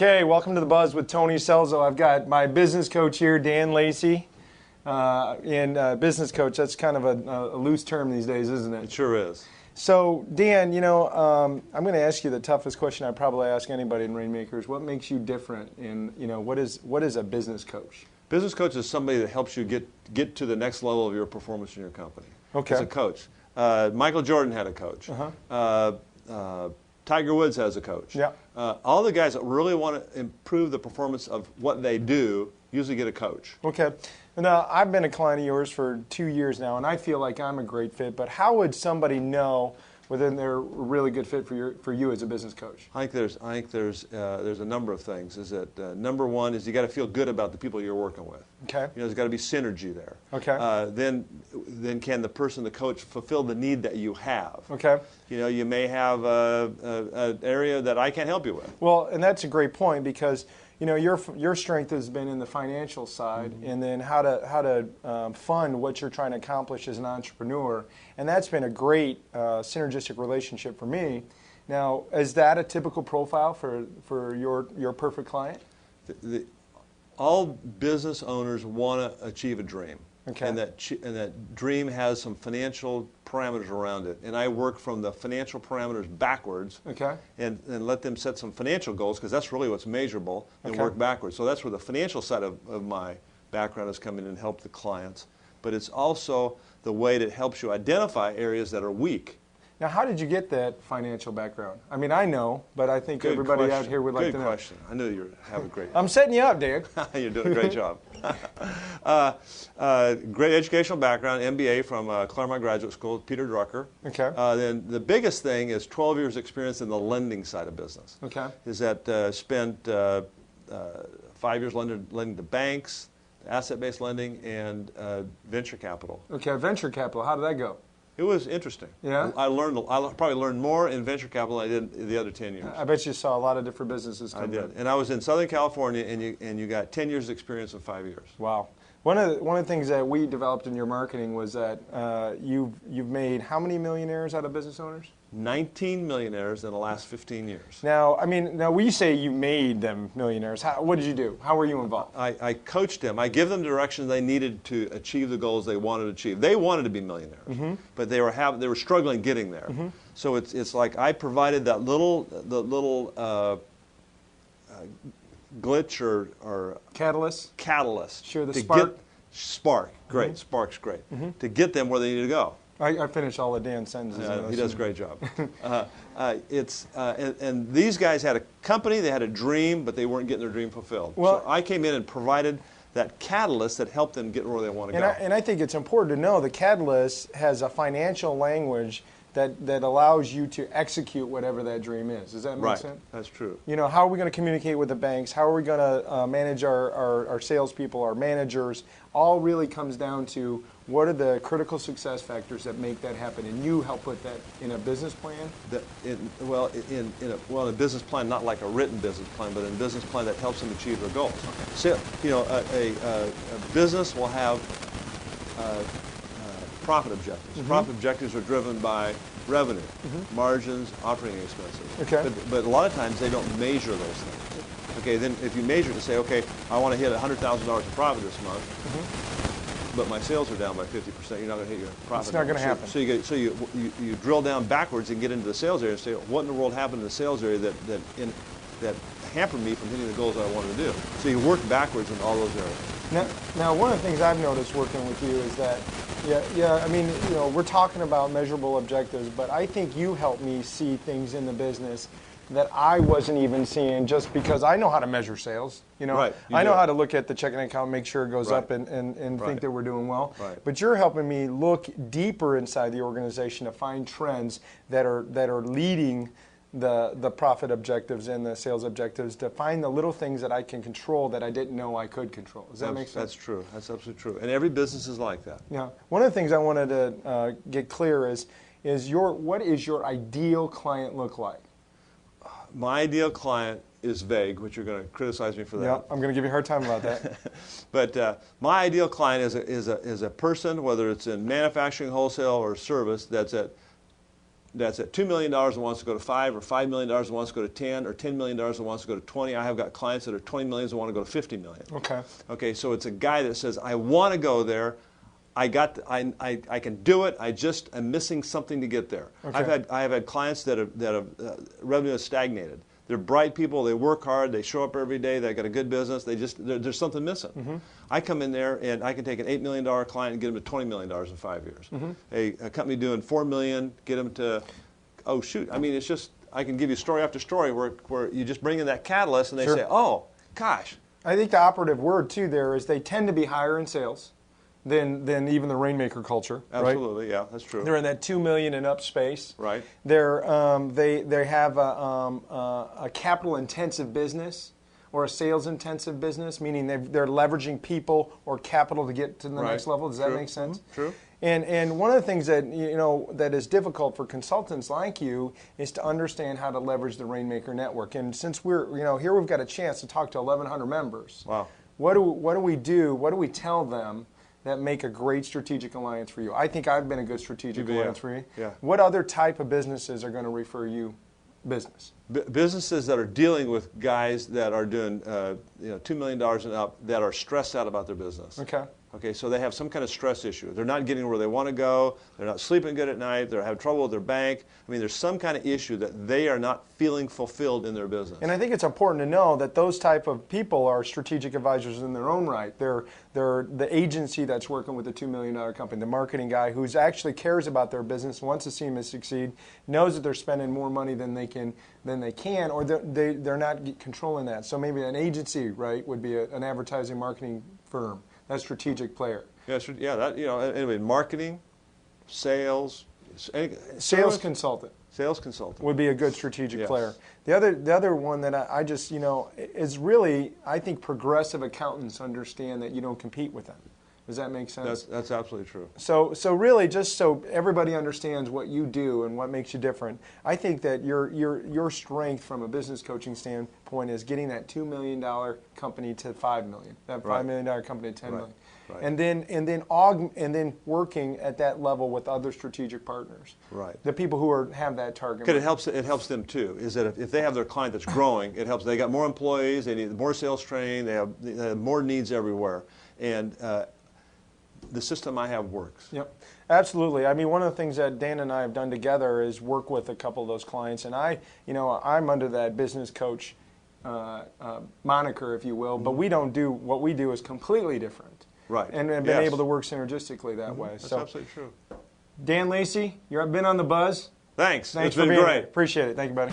Okay, welcome to The Buzz with Tony Scelzo. I've got my business coach here, Dan Lacy. Business coach, that's kind of a loose term these days, isn't it? It sure is. So, Dan, I'm going to ask you the toughest question I probably ask anybody in Rainmakers. What makes you different in, what is a business coach? Business coach is somebody that helps you get to the next level of your performance in your company. Okay. It's a coach. Michael Jordan had a coach. Tiger Woods has a coach. Yeah. All the guys that really want to improve the performance of what they do usually get a coach. Okay. Now, I've been a client of yours for 2 years now, and I feel like I'm a great fit, but how would somebody know whether they're a really good fit for you as a business coach? I think there's a number of things. Is that number one is you got to feel good about the people you're working with. Okay. There's got to be synergy there. Okay. Then can the coach fulfill the need that you have? Okay. You may have an area that I can't help you with. Well, and that's a great point because your strength has been in the financial side, and then how to fund what you're trying to accomplish as an entrepreneur, and that's been a great synergistic relationship for me. Now, is that a typical profile for your perfect client? All business owners want to achieve a dream. Okay. And that dream has some financial parameters around it. And I work from the financial parameters backwards. Okay. And let them set some financial goals, because that's really what's measurable, and Okay. work backwards. So that's where the financial side of my background has come in and helped the clients. But it's also the way that helps you identify areas that are weak. Now, how did you get that financial background? I mean, I know, but I think everybody out here would like to know. Good question. I knew you have a great. I'm setting you up, Dan. You're doing a great job. Great educational background, MBA from Claremont Graduate School, Peter Drucker. Okay. Then the biggest thing is 12 years experience in the lending side of business. Okay. Is that spent 5 years lending to banks, asset-based lending, and venture capital. Okay, venture capital. How did that go? It was interesting. Yeah? I probably learned more in venture capital than I did the other 10 years. I bet you saw a lot of different businesses come I did. in. And I was in Southern California, and you got 10 years experience in 5 years. Wow. One of the things that we developed in your marketing was that you've made how many millionaires out of business owners? 19 millionaires in the last 15 years. Now, we say you made them millionaires. What did you do? How were you involved? I coached them. I give them direction they needed to achieve the goals they wanted to achieve. They wanted to be millionaires, but they were struggling getting there. So it's like I provided that little glitch or catalyst. Sure, the to spark. Spark, great. Spark's great. To get them where they need to go. I finished all of Dan's sentences. He does a great job. And these guys had a company, they had a dream, but they weren't getting their dream fulfilled. Well, so I came in and provided that catalyst that helped them get where they want to go. And I think it's important to know the catalyst has a financial language that allows you to execute whatever that dream is. Does that make sense? That's true. How are we going to communicate with the banks? How are we going to manage our salespeople, our managers? All really comes down to what are the critical success factors that make that happen, and you help put that in a business plan. In a business plan, not like a written business plan, but in a business plan that helps them achieve their goals. Okay. So, a business will have profit objectives. Profit objectives are driven by revenue, margins, operating expenses. Okay. But a lot of times they don't measure those things. Okay, then if you measure to say, okay, I want to hit $100,000 in profit this month, but my sales are down by 50%, you're not going to hit your profit. It's not going to happen. So you drill down backwards and get into the sales area and say, what in the world happened in the sales area that hampered me from hitting the goals that I wanted to do? So you work backwards in all those areas. Now, one of the things I've noticed working with you is that, we're talking about measurable objectives, but I think you help me see things in the business that I wasn't even seeing just because I know how to measure sales. Right, I know how to look at the checking account, make sure it goes right. up and Right. think that we're doing well. Right. But you're helping me look deeper inside the organization to find trends that are leading the profit objectives and the sales objectives, to find the little things that I can control that I didn't know I could control. Does that make sense? That's true. That's absolutely true. And every business is like that. Yeah. One of the things I wanted to get clear is what is your ideal client look like? My ideal client is vague, which you're going to criticize me for that. Yeah, I'm going to give you a hard time about that. But my ideal client is a person, whether it's in manufacturing, wholesale, or service, that's at that's at $2 million and wants to go to 5, or $5 million and wants to go to 10, or $10 million and wants to go to 20. I have got clients that are $20 million and want to go to 50 million. Okay. Okay, so it's a guy that says, I want to go there. I can do it. I just am missing something to get there. Okay. I have had clients that have revenue has stagnated. They're bright people. They work hard. They show up every day. They got a good business. There's something missing. Mm-hmm. I come in there and I can take an $8 million client and get them to $20 million in 5 years. Mm-hmm. A company doing $4 million, get them to, oh shoot. I mean, it's just, I can give you story after story where you just bring in that catalyst and they Sure. say, oh gosh. I think the operative word too there is they tend to be higher in sales than even the Rainmaker culture. Absolutely, right? yeah, that's true. They're in that $2 million and up space. Right. They have a capital intensive business or a sales intensive business, meaning they're leveraging people or capital to get to the next level. Does that make sense? Mm-hmm. True. And one of the things that that is difficult for consultants like you is to understand how to leverage the Rainmaker network. And since we're here, we've got a chance to talk to 1,100 members. Wow. What do we do? What do we tell them that make a great strategic alliance for you? I think I've been a good strategic alliance for you. Yeah. What other type of businesses are going to refer you business? Businesses that are dealing with guys that are doing $2 million and up that are stressed out about their business. Okay. Okay, so they have some kind of stress issue. They're not getting where they want to go. They're not sleeping good at night. They're having trouble with their bank. I mean, there's some kind of issue that they are not feeling fulfilled in their business. And I think it's important to know that those type of people are strategic advisors in their own right. They're the agency that's working with the $2 million company, the marketing guy who's actually cares about their business, wants to see them succeed, knows that they're spending more money than they can, or they're not controlling that. So maybe an agency, right, would be an advertising marketing firm. That strategic player. Anyway, marketing, sales, sales consultant. Sales consultant would be a good strategic yes. player. The other one that I just is really, I think progressive accountants understand that you don't compete with them. Does that make sense? That's absolutely true. So really, just so everybody understands what you do and what makes you different, I think that your strength from a business coaching standpoint is getting that $2 million company to $5 million, that $5 million company to $10 million, right. and then working at that level with other strategic partners, right? The people who have that target. Because it helps them too. Is that if they have their client that's growing, it helps. They got more employees, they need more sales training, they have more needs everywhere, and the system I have works. Yep, absolutely. I mean, one of the things that Dan and I have done together is work with a couple of those clients, and I'm under that business coach moniker, if you will, but we don't do what we do is completely different. Right. And been able to work synergistically that way. That's absolutely true. Dan Lacy, you've been on the Buzz. Thanks. Thanks It's for been being great. here. Appreciate it. Thank you, buddy.